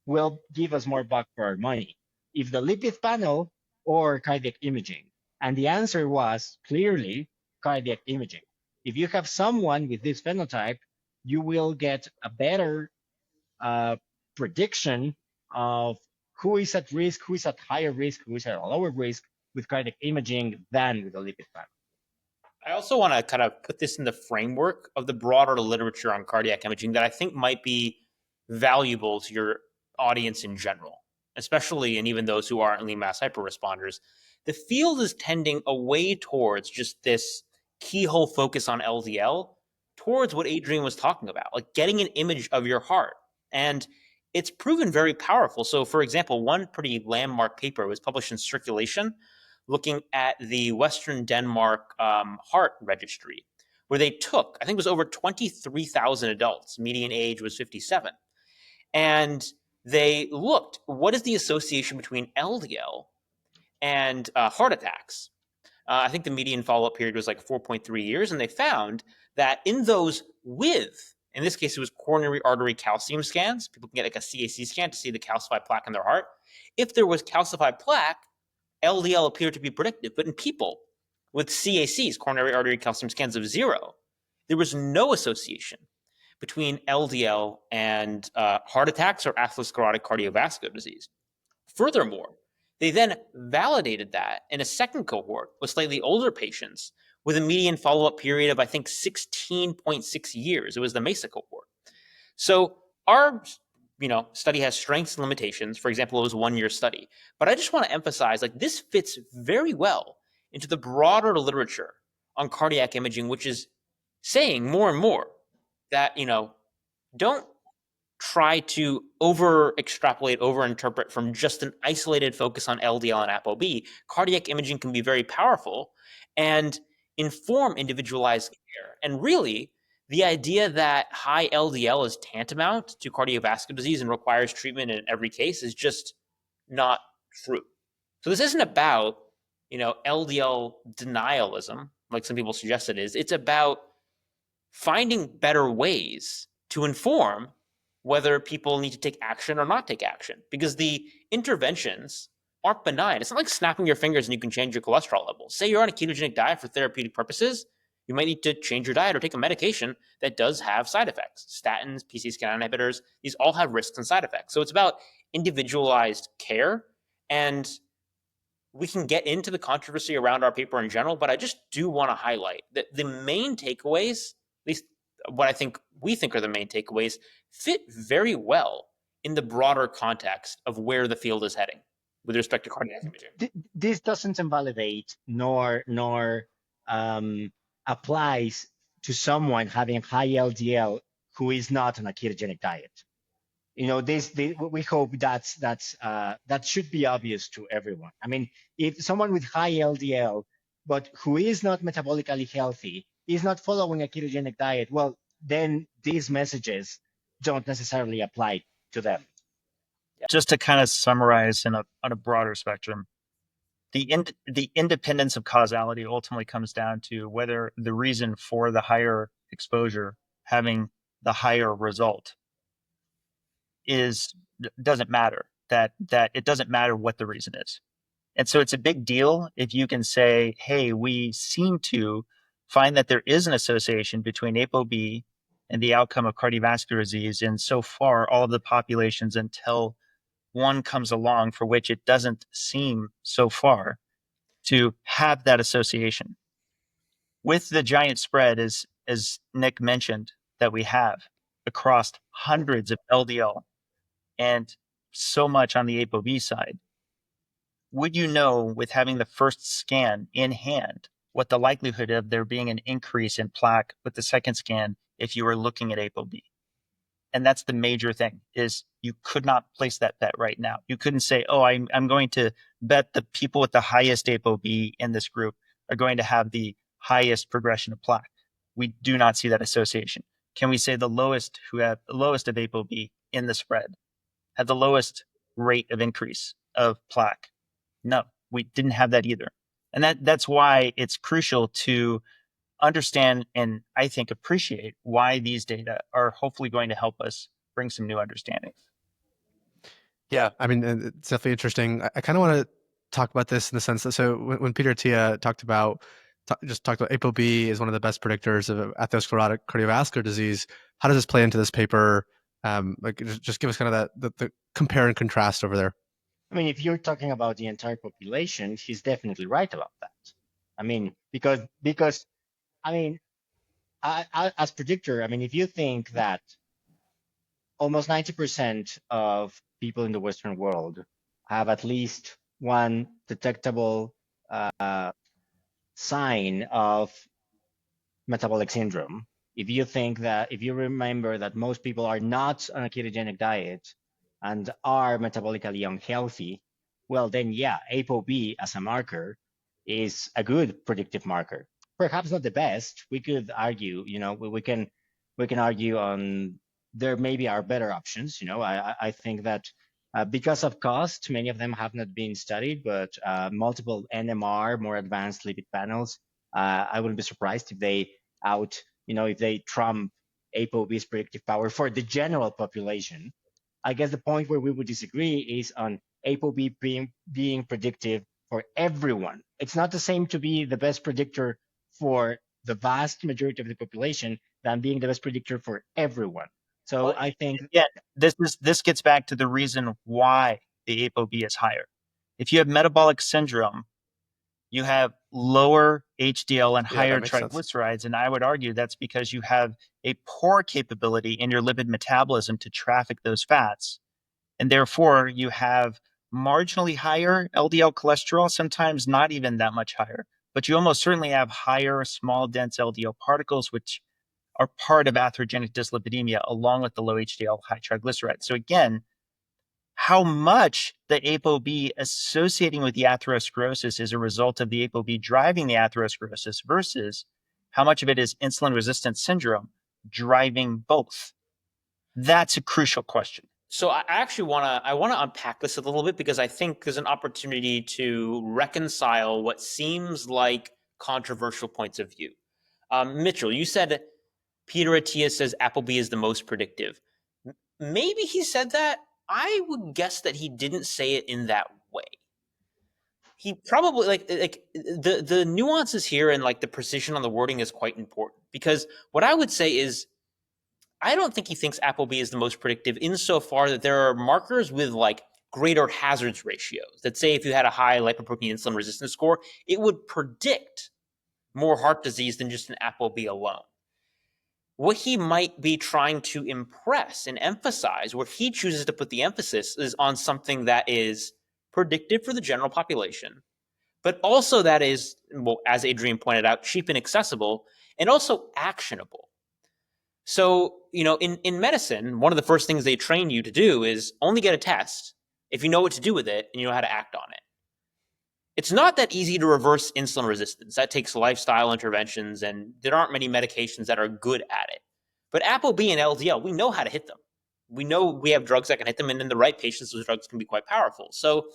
will give us more buck for our money. if the lipid panel or cardiac imaging. And the answer was clearly cardiac imaging. If you have someone with this phenotype, you will get a better prediction of who is at risk, who is at higher risk, who is at a lower risk with cardiac imaging than with a lipid panel. I also want to kind of put this in the framework of the broader literature on cardiac imaging that I think might be valuable to your audience in general, especially and even those who aren't lean mass hyperresponders. The field is tending away towards just this keyhole focus on LDL, towards what Adrian was talking about, like getting an image of your heart. And it's proven very powerful. So, for example, one pretty landmark paper was published in Circulation looking at the Western Denmark heart registry, where they took, I think it was over 23,000 adults, median age was 57. And they looked, what is the association between LDL and heart attacks? I think the median follow-up period was like 4.3 years, and they found that in those with, in this case, it was coronary artery calcium scans. People can get like a CAC scan to see the calcified plaque in their heart. If there was calcified plaque, LDL appeared to be predictive, but in people with CACs, coronary artery calcium scans of 0, there was no association between LDL and heart attacks or atherosclerotic cardiovascular disease. Furthermore, they then validated that in a second cohort with slightly older patients with a median follow-up period of, I think, 16.6 years. It was the MESA cohort. So our study has strengths and limitations. For example, it was a 1-year study. But I just want to emphasize, like, this fits very well into the broader literature on cardiac imaging, which is saying more and more that, don't try to over extrapolate, over interpret from just an isolated focus on LDL and ApoB. Cardiac imaging can be very powerful and inform individualized care. And really, the idea that high LDL is tantamount to cardiovascular disease and requires treatment in every case is just not true. So this isn't about, LDL denialism, like some people suggest it is. It's about finding better ways to inform whether people need to take action or not take action, because the interventions aren't benign. It's not like snapping your fingers and you can change your cholesterol levels. Say you're on a ketogenic diet for therapeutic purposes, you might need to change your diet or take a medication that does have side effects. Statins, PCSK9 inhibitors, these all have risks and side effects. So it's about individualized care. And we can get into the controversy around our paper in general, but I just do want to highlight that the main takeaways, at least what we think are the main takeaways, fit very well in the broader context of where the field is heading with respect to cardiac imaging. This doesn't invalidate nor applies to someone having high LDL who is not on a ketogenic diet. We hope that should be obvious to everyone. I mean, if someone with high LDL but who is not metabolically healthy is not following a ketogenic diet, well, then these messages don't necessarily apply to them. Just to kind of summarize on a broader spectrum, the independence of causality ultimately comes down to whether the reason for the higher exposure having the higher result doesn't matter. That it doesn't matter what the reason is. And so it's a big deal if you can say, hey, we seem to find that there is an association between ApoB and the outcome of cardiovascular disease in so far all of the populations until one comes along for which it doesn't seem so far to have that association. With the giant spread, as Nick mentioned, that we have across hundreds of LDL and so much on the ApoB side, would you know with having the first scan in hand what the likelihood of there being an increase in plaque with the second scan if you were looking at ApoB? And that's the major thing, is you could not place that bet right now. You couldn't say, oh, I'm going to bet the people with the highest ApoB in this group are going to have the highest progression of plaque. We do not see that association. Can we say the lowest who have the lowest of ApoB in the spread have the lowest rate of increase of plaque? No, we didn't have that either. And that's why it's crucial to understand and I think appreciate why these data are hopefully going to help us bring some new understandings. Yeah, I mean, it's definitely interesting. I kind of want to talk about this in the sense that so when Peter Attia talked about ApoB is one of the best predictors of atherosclerotic cardiovascular disease. How does this play into this paper? Like, just give us kind of the compare and contrast over there. I mean, if you're talking about the entire population, he's definitely right about that. I mean, because I mean, as predictor, I mean, if you think that almost 90% of people in the Western world have at least one detectable sign of metabolic syndrome, if you remember that most people are not on a ketogenic diet and are metabolically unhealthy, well, then yeah, ApoB as a marker is a good predictive marker. Perhaps not the best. We could argue, we can argue on there maybe are better options. I think that because of cost, many of them have not been studied, but multiple NMR, more advanced lipid panels, I wouldn't be surprised if they if they trump ApoB's predictive power for the general population. I guess the point where we would disagree is on ApoB being predictive for everyone. It's not the same to be the best predictor for the vast majority of the population than being the best predictor for everyone. So Well, I think yeah, this gets back to the reason why the ApoB is higher. If you have metabolic syndrome, you have lower HDL and higher triglycerides. And I would argue that's because you have a poor capability in your lipid metabolism to traffic those fats. And therefore, you have marginally higher LDL cholesterol, sometimes not even that much higher. But you almost certainly have higher small, dense LDL particles, which are part of atherogenic dyslipidemia, along with the low HDL, high triglycerides. So again, how much the ApoB associating with the atherosclerosis is a result of the ApoB driving the atherosclerosis versus how much of it is insulin resistance syndrome driving both? That's a crucial question. So I actually want to unpack this a little bit because I think there's an opportunity to reconcile what seems like controversial points of view. Mitchell, you said Peter Attia says ApoB is the most predictive. Maybe he said that. I would guess that he didn't say it in that way. He probably like the nuances here and like the precision on the wording is quite important because what I would say is I don't think he thinks ApoB is the most predictive insofar that there are markers with like greater hazards ratios that say if you had a high lipoprotein insulin resistance score, it would predict more heart disease than just an ApoB alone. What he might be trying to impress and emphasize, where he chooses to put the emphasis, is on something that is predictive for the general population, but also that is, well, as Adrian pointed out, cheap and accessible, and also actionable. So, in medicine, one of the first things they train you to do is only get a test if you know what to do with it and you know how to act on it. It's not that easy to reverse insulin resistance. That takes lifestyle interventions, and there aren't many medications that are good at it. But ApoB and LDL, we know how to hit them. We know we have drugs that can hit them, and in the right patients, those drugs can be quite powerful. So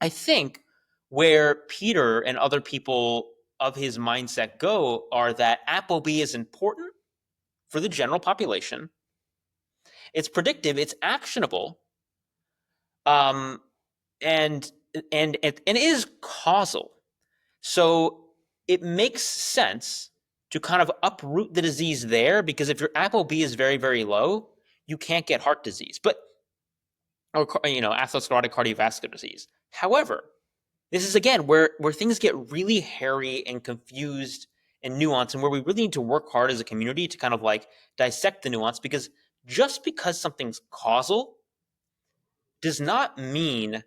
I think where Peter and other people of his mindset go are that ApoB is important for the general population. It's predictive, it's actionable, and it is causal. So it makes sense to kind of uproot the disease there because if your ApoB is very, very low, you can't get heart disease, or atherosclerotic cardiovascular disease. However, this is again where things get really hairy and confused and nuanced, and where we really need to work hard as a community to kind of like dissect the nuance, because just because something's causal does not mean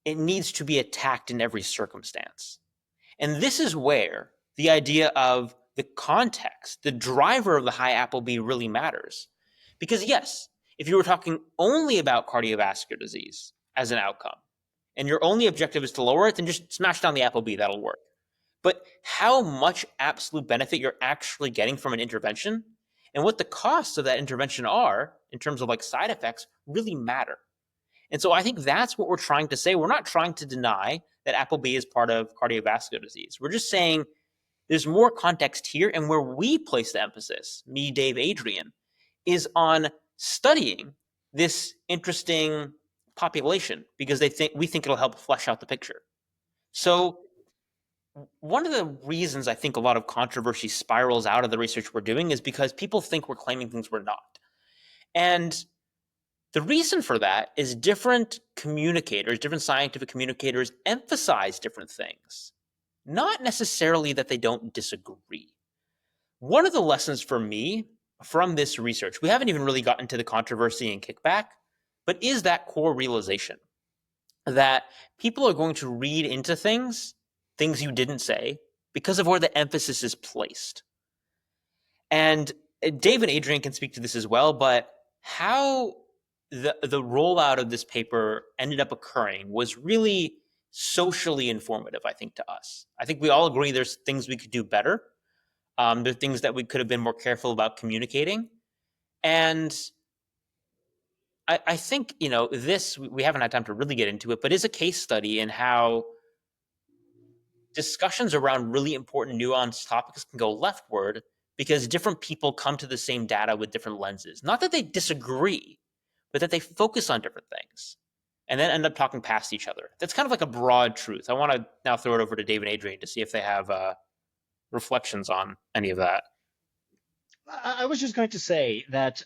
it needs to be attacked in every circumstance. And this is where the idea of the context, the driver of the high ApoB really matters. Because yes, if you were talking only about cardiovascular disease as an outcome, and your only objective is to lower it, then just smash down the ApoB, that'll work. But how much absolute benefit you're actually getting from an intervention and what the costs of that intervention are in terms of like side effects really matter. And so I think that's what we're trying to say. We're not trying to deny that ApoB is part of cardiovascular disease. We're just saying there's more context here, and where we place the emphasis, me, Dave, Adrian, is on studying this interesting population because we think it'll help flesh out the picture. So one of the reasons I think a lot of controversy spirals out of the research we're doing is because people think we're claiming things we're not. And the reason for that is different scientific communicators emphasize different things, not necessarily that they don't disagree. One of the lessons for me from this research, we haven't even really gotten to the controversy and kickback, but is that core realization that people are going to read into things you didn't say, because of where the emphasis is placed. And Dave and Adrian can speak to this as well, but how the rollout of this paper ended up occurring was really socially informative, I think, to us. I think we all agree there's things we could do better. There are things that we could have been more careful about communicating. And I think, this, we haven't had time to really get into it, but is a case study in how discussions around really important nuanced topics can go leftward because different people come to the same data with different lenses. Not that they disagree, but that they focus on different things and then end up talking past each other. That's kind of like a broad truth. I want to now throw it over to Dave and Adrian to see if they have reflections on any of that. I was just going to say that,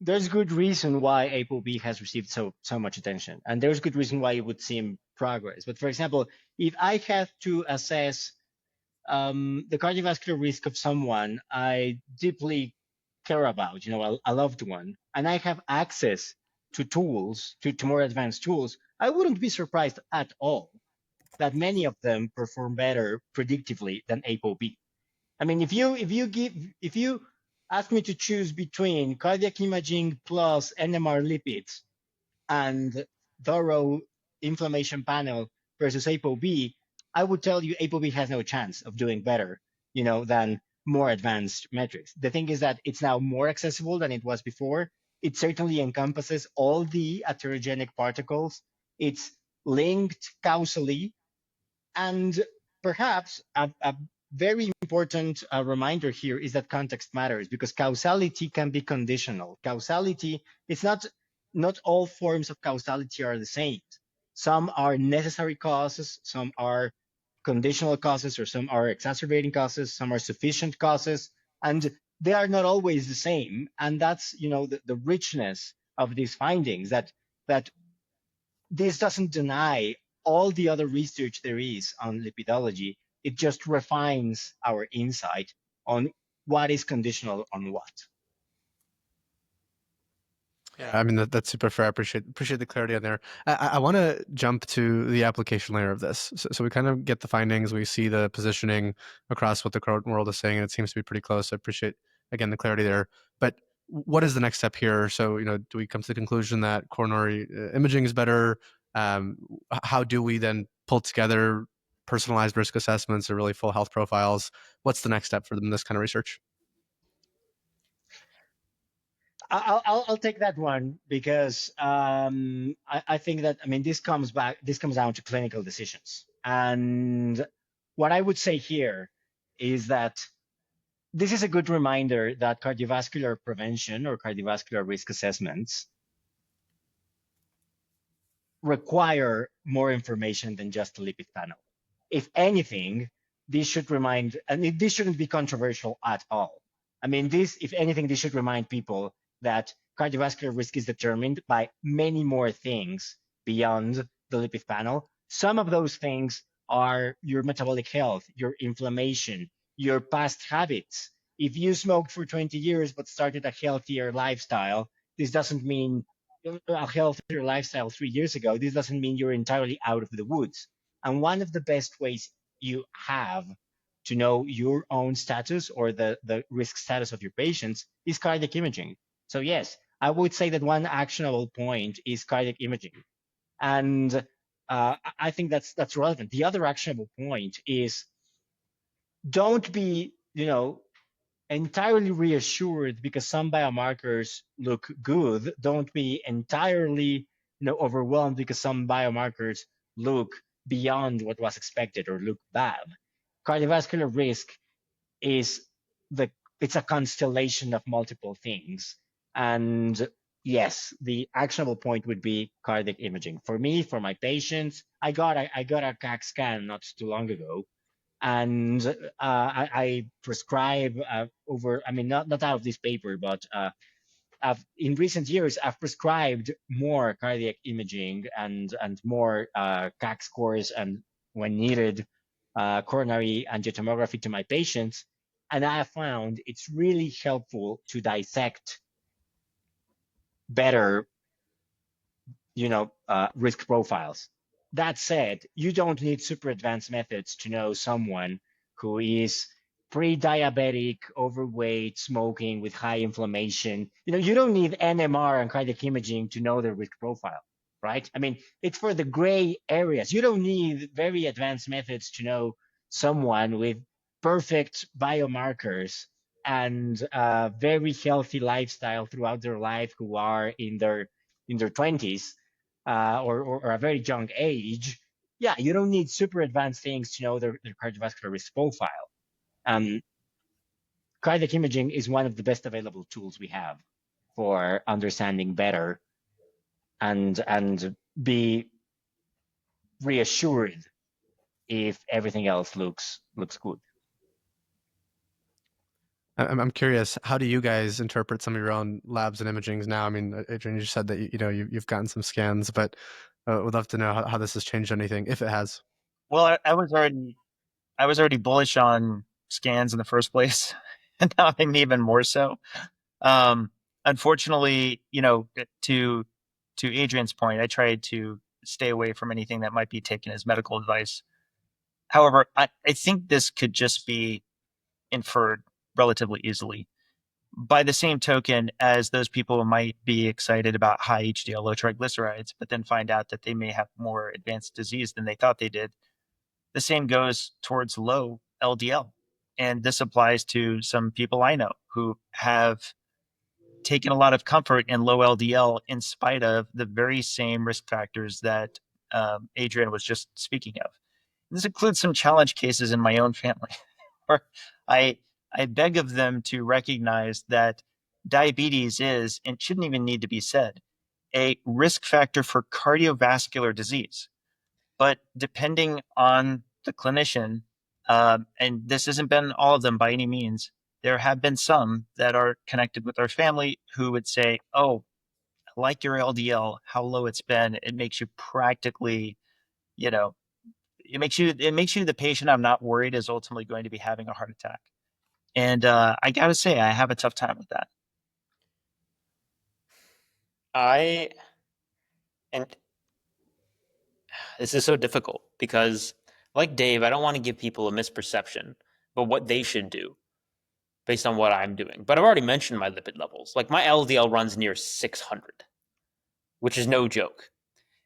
there's good reason why ApoB has received so much attention, and there's good reason why it would seem progress. But for example, if I have to assess the cardiovascular risk of someone I deeply care about, a loved one, and I have access to tools, to more advanced tools, I wouldn't be surprised at all that many of them perform better predictively than ApoB. If you ask me to choose between cardiac imaging plus NMR lipids and thorough inflammation panel versus ApoB, I would tell you ApoB has no chance of doing better, than more advanced metrics. The thing is that it's now more accessible than it was before. It certainly encompasses all the atherogenic particles. It's linked causally, and perhaps a very important reminder here is that context matters, because causality can be conditional. Causality, it's not all forms of causality are the same. Some are necessary causes, some are conditional causes, or some are exacerbating causes, some are sufficient causes, and they are not always the same. And that's the richness of these findings, that this doesn't deny all the other research there is on lipidology. It just refines our insight on what is conditional on what. Yeah, that's super fair. I appreciate the clarity on there. I want to jump to the application layer of this. So we kind of get the findings, we see the positioning across what the current world is saying, and it seems to be pretty close. I appreciate, again, the clarity there. But what is the next step here? So, do we come to the conclusion that coronary imaging is better? How do we then pull together personalized risk assessments or really full health profiles? What's the next step for this kind of research? I'll take that one, because I think that this comes down to clinical decisions. And what I would say here is that this is a good reminder that cardiovascular prevention or cardiovascular risk assessments require more information than just a lipid panel. If anything, this should remind, and this shouldn't be controversial at all. If anything, this should remind people that cardiovascular risk is determined by many more things beyond the lipid panel. Some of those things are your metabolic health, your inflammation, your past habits. If you smoked for 20 years but started a healthier lifestyle, this doesn't mean a healthier lifestyle 3 years ago. This doesn't mean you're entirely out of the woods. And one of the best ways you have to know your own status or the risk status of your patients is cardiac imaging. So yes, I would say that one actionable point is cardiac imaging. And I think that's relevant. The other actionable point is, don't be, entirely reassured because some biomarkers look good. Don't be entirely, overwhelmed because some biomarkers look beyond what was expected or look bad. Cardiovascular risk is it's a constellation of multiple things, and yes, the actionable point would be cardiac imaging. For me, for my patients, I got a CAC scan not too long ago, and I prescribe not out of this paper, but in recent years, I've prescribed more cardiac imaging and more CAC scores, and when needed, coronary angiotomography to my patients. And I have found it's really helpful to dissect better, risk profiles. That said, you don't need super advanced methods to know someone who is pre-diabetic, overweight, smoking with high inflammation. You don't need NMR and cardiac imaging to know their risk profile, right? I mean, it's for the gray areas. You don't need very advanced methods to know someone with perfect biomarkers and very healthy lifestyle throughout their life, who are in their 20s, or a very young age. Yeah, you don't need super advanced things to know their cardiovascular risk profile. Cardiac imaging is one of the best available tools we have for understanding better and be reassured if everything else looks good. I'm curious, how do you guys interpret some of your own labs and imagings now? I mean, Adrian, you just said that you've gotten some scans, but would love to know how this has changed anything, if it has. Well, I was already bullish on scans in the first place, and now I'm even more so. Unfortunately, to Adrian's point, I tried to stay away from anything that might be taken as medical advice. However, I think this could just be inferred relatively easily. By the same token, as those people who might be excited about high HDL, low triglycerides, but then find out that they may have more advanced disease than they thought they did, the same goes towards low LDL. And this applies to some people I know who have taken a lot of comfort in low LDL in spite of the very same risk factors that Adrian was just speaking of. This includes some challenge cases in my own family, where I beg of them to recognize that diabetes is, and shouldn't even need to be said, a risk factor for cardiovascular disease. But depending on the clinician, and this hasn't been all of them by any means, there have been some that are connected with our family who would say, "Oh, I like your LDL, how low it's been. It makes you practically, it makes you the patient I'm not worried is ultimately going to be having a heart attack." And I got to say, I have a tough time with that. And this is so difficult because, like Dave, I don't want to give people a misperception, but what they should do based on what I'm doing. But I've already mentioned my lipid levels. Like my LDL runs near 600, which is no joke.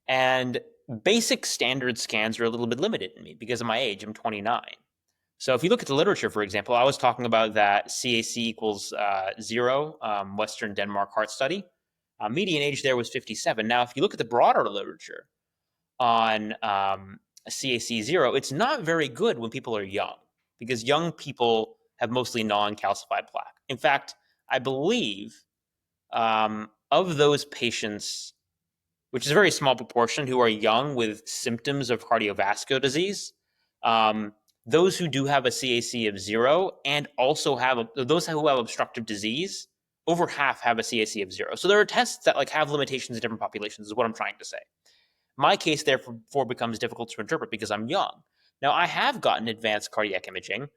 And basic standard scans are a little bit limited in me because of my age. I'm 29. So if you look at the literature, for example, I was talking about that CAC equals 0, Western Denmark Heart Study. Median age there was 57. Now, if you look at the broader literature on CAC 0, it's not very good when people are young because young people have mostly non-calcified plaque. In fact, I believe of those patients, which is a very small proportion, who are young with symptoms of cardiovascular disease, those who do have a CAC of 0 and also have those who have obstructive disease, over half have a CAC of 0. So there are tests that have limitations in different populations, is what I'm trying to say. My case, therefore, becomes difficult to interpret because I'm young. Now, I have gotten advanced cardiac imaging,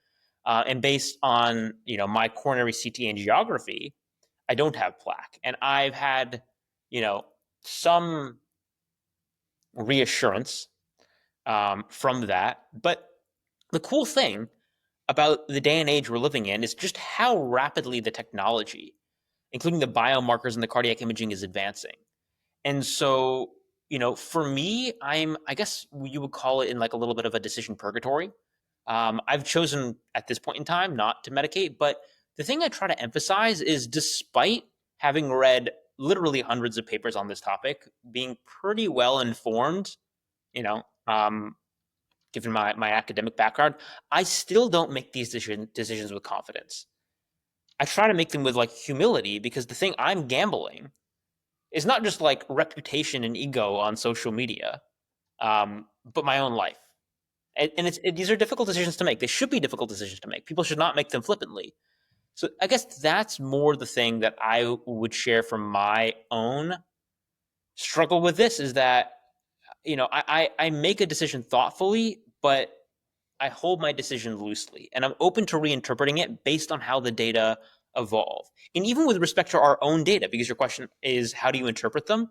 and based on my coronary CT angiography, I don't have plaque, and I've had some reassurance from that. But the cool thing about the day and age we're living in is just how rapidly the technology, including the biomarkers and the cardiac imaging, is advancing. And so, for me, I guess you would call it in a little bit of a decision purgatory. I've chosen at this point in time not to medicate, but the thing I try to emphasize is, despite having read literally hundreds of papers on this topic, being pretty well informed, given my academic background, I still don't make these decisions with confidence. I try to make them with humility, because the thing I'm gambling is not just like reputation and ego on social media, but my own life. And these are difficult decisions to make. They should be difficult decisions to make. People should not make them flippantly. So I guess that's more the thing that I would share from my own struggle with this, is that, I make a decision thoughtfully, but I hold my decision loosely, and I'm open to reinterpreting it based on how the data evolve. And even with respect to our own data, because your question is, how do you interpret them?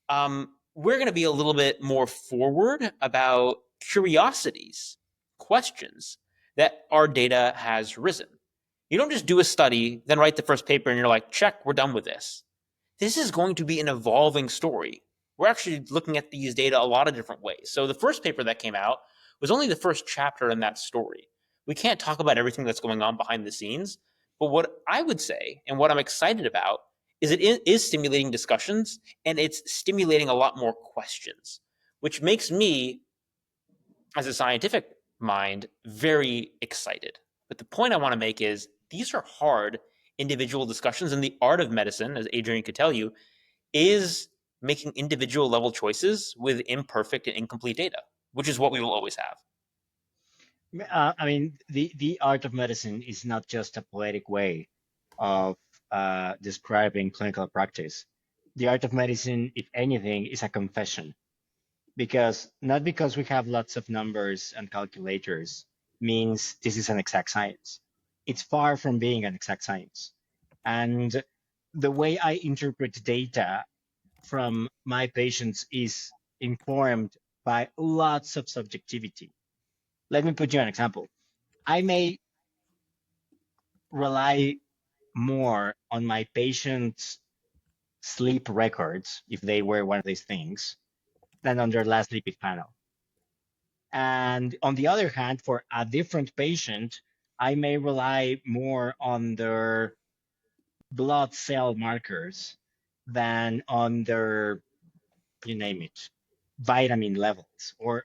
We're going to be a little bit more forward about curiosities, questions that our data has risen. You don't just do a study, then write the first paper, and you're like, check, we're done with this. This is going to be an evolving story. We're actually looking at these data a lot of different ways. So the first paper that came out was only the first chapter in that story. We can't talk about everything that's going on behind the scenes, but what I would say and what I'm excited about is it is stimulating discussions, and it's stimulating a lot more questions, which makes me, as a scientific mind, very excited. But the point I want to make is these are hard individual discussions, and the art of medicine, as Adrian could tell you, is making individual level choices with imperfect and incomplete data, which is what we will always have. I mean, the art of medicine is not just a poetic way of describing clinical practice. The art of medicine, if anything, is a confession, not because we have lots of numbers and calculators means this is an exact science. It's far from being an exact science. And the way I interpret data from my patients is informed by lots of subjectivity. Let me put you an example. I may rely more on my patients' sleep records, if they were one of these things, than on their last lipid panel. And on the other hand, for a different patient, I may rely more on their blood cell markers than on their, you name it, vitamin levels. Or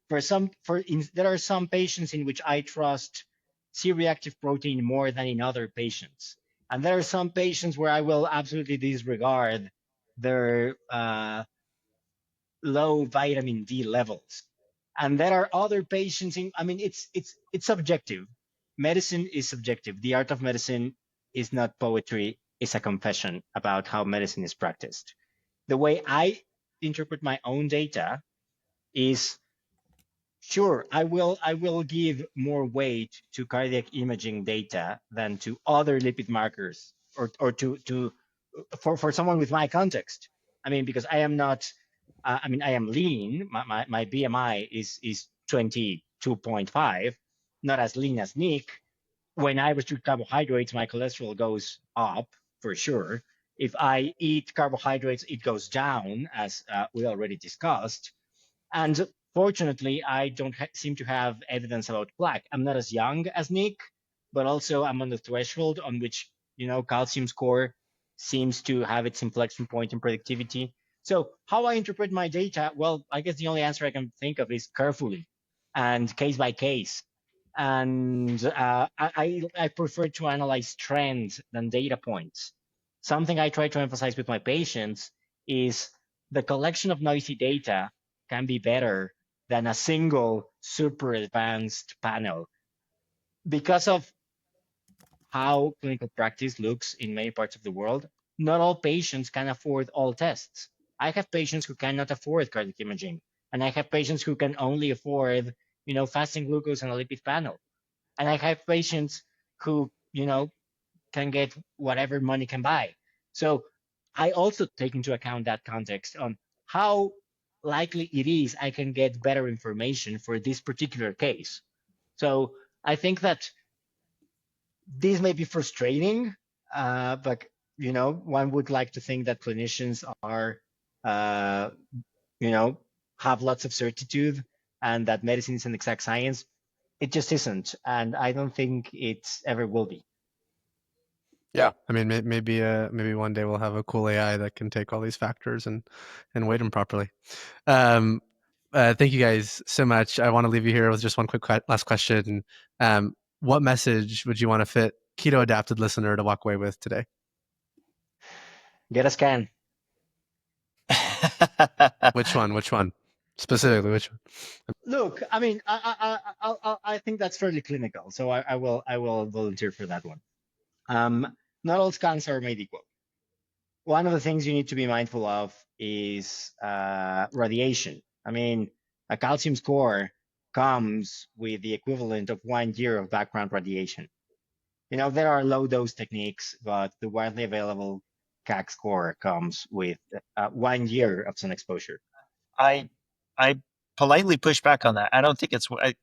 there are some patients in which I trust C-reactive protein more than in other patients. And there are some patients where I will absolutely disregard their low vitamin D levels. And there are other patients it's subjective. Medicine is subjective. The art of medicine is not poetry, it's a confession about how medicine is practiced. The way I interpret my own data is, sure, I will give more weight to cardiac imaging data than to other lipid markers, or for someone with my context. I mean, because I am not, I am lean. My BMI is 22.5, not as lean as Nick. When I restrict carbohydrates, my cholesterol goes up for sure. If I eat carbohydrates, it goes down, as we already discussed. And fortunately, I don't seem to have evidence about plaque. I'm not as young as Nick, but also I'm on the threshold on which, calcium score seems to have its inflection point in productivity. So how I interpret my data, well, I guess the only answer I can think of is carefully and case by case. And I prefer to analyze trends than data points. Something I try to emphasize with my patients is the collection of noisy data can be better than a single super advanced panel. Because of how clinical practice looks in many parts of the world, not all patients can afford all tests. I have patients who cannot afford cardiac imaging, and I have patients who can only afford, fasting glucose and a lipid panel. And I have patients who, can get whatever money can buy. So I also take into account that context on how likely it is I can get better information for this particular case. So I think that this may be frustrating, but one would like to think that clinicians are, have lots of certitude, and that medicine is an exact science. It just isn't, and I don't think it ever will be. Yeah, I mean, maybe one day we'll have a cool AI that can take all these factors and weight them properly. Thank you guys so much. I want to leave you here with just one quick last question. What message would you want to fit keto adapted listener to walk away with today? Get a scan. Which one? Which one? Specifically, which one? Look, I mean, I think that's fairly clinical, so I will volunteer for that one. Not all scans are made equal. One of the things you need to be mindful of is radiation. I mean, a calcium score comes with the equivalent of 1 year of background radiation. There are low dose techniques, but the widely available CAC score comes with 1 year of sun exposure. I politely push back on that. I don't think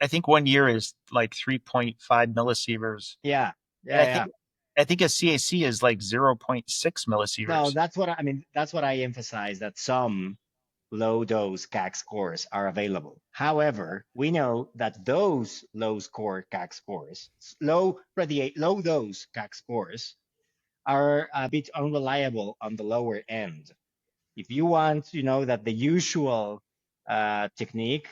I think 1 year is like 3.5 millisieverts. Yeah, And I think a CAC is like 0.6 millisieverts. No, that's what I mean. That's what I emphasize, that some low dose CAC scores are available. However, we know that those low score CAC scores, low dose CAC scores, are a bit unreliable on the lower end. If you want, that the usual technique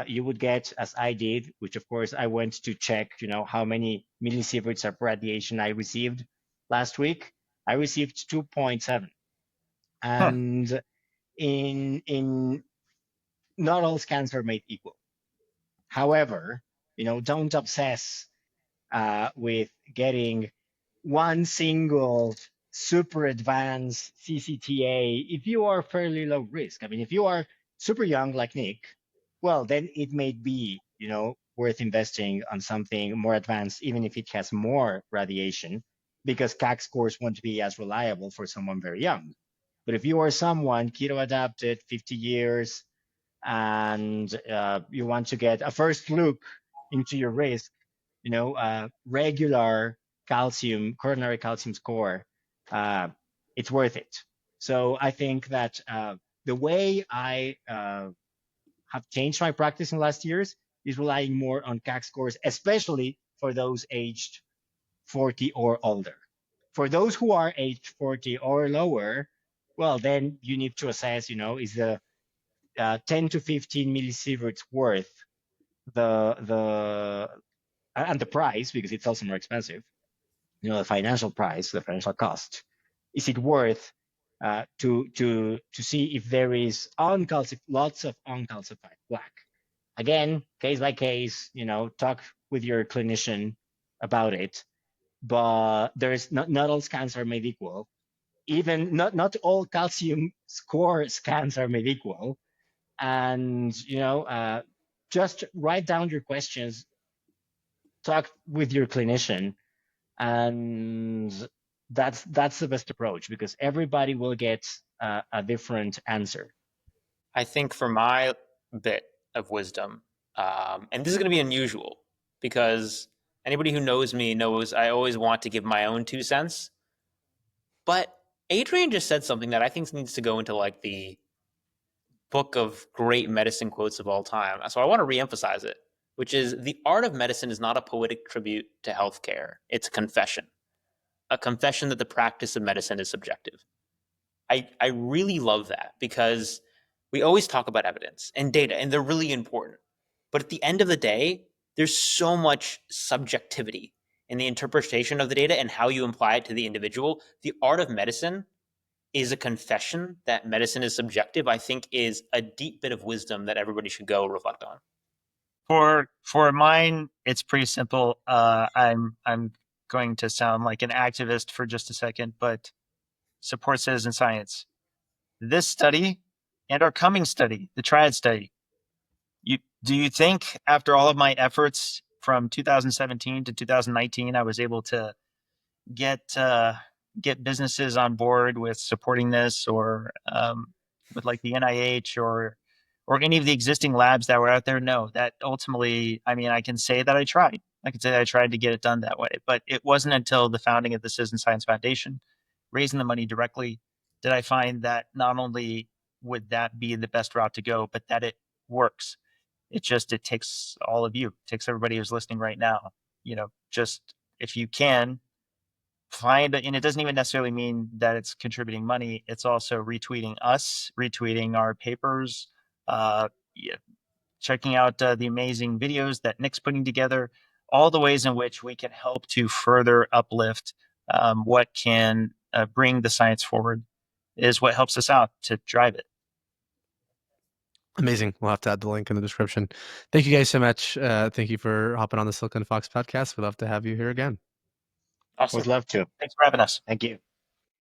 you would get, as I did, which of course I went to check, how many millisieverts of radiation I received last week. I received 2.7, and in not all scans are made equal. However, don't obsess with getting one single super advanced CCTA if you are fairly low risk. I mean, if you are super young like Nick, well, then it may be, worth investing on something more advanced, even if it has more radiation, because CAC scores won't be as reliable for someone very young. But if you are someone keto adapted, 50 years, and you want to get a first look into your risk, regular coronary calcium score, it's worth it. So I think that the way I have changed my practice in the last years is relying more on CAC scores, especially for those aged 40 or older. For those who are aged 40 or lower, well, then you need to assess, is the 10 to 15 millisieverts worth the and the price, because it's also more expensive, the financial price, the financial cost. Is it worth to see if there is lots of uncalcified plaque? Again, case by case, talk with your clinician about it. But there's not all scans are made equal. Even not all calcium score scans are made equal. And just write down your questions, talk with your clinician, and that's the best approach, because everybody will get a different answer. I think for my bit of wisdom, and this is going to be unusual because anybody who knows me knows I always want to give my own 2 cents. But Adrian just said something that I think needs to go into like the book of great medicine quotes of all time. So I want to reemphasize it, which is the art of medicine is not a poetic tribute to healthcare. It's a confession that the practice of medicine is subjective. I really love that because we always talk about evidence and data, and they're really important. But at the end of the day, there's so much subjectivity in the interpretation of the data and how you apply it to the individual. The art of medicine is a confession that medicine is subjective, I think is a deep bit of wisdom that everybody should go reflect on. For mine, it's pretty simple. I'm going to sound like an activist for just a second, but support citizen science. This study and our coming study, the triad study, do you think after all of my efforts from 2017 to 2019, I was able to get businesses on board with supporting this, or with like the NIH or any of the existing labs that were out there? No, that ultimately, I mean, I can say that I tried. I can say that I tried to get it done that way, but it wasn't until the founding of the Citizen Science Foundation, raising the money directly, did I find that not only would that be the best route to go, but that it works. It takes all of you, it takes everybody who's listening right now, just if you can find, and it doesn't even necessarily mean that it's contributing money. It's also retweeting us, retweeting our papers, checking out the amazing videos that Nick's putting together, all the ways in which we can help to further uplift what can bring the science forward is what helps us out to drive it. Amazing. We'll have to add the link in the description. Thank you guys so much. Thank you for hopping on the Silicon Fox podcast. We'd love to have you here again. Awesome. Would love to. Thanks for having us. Thank you.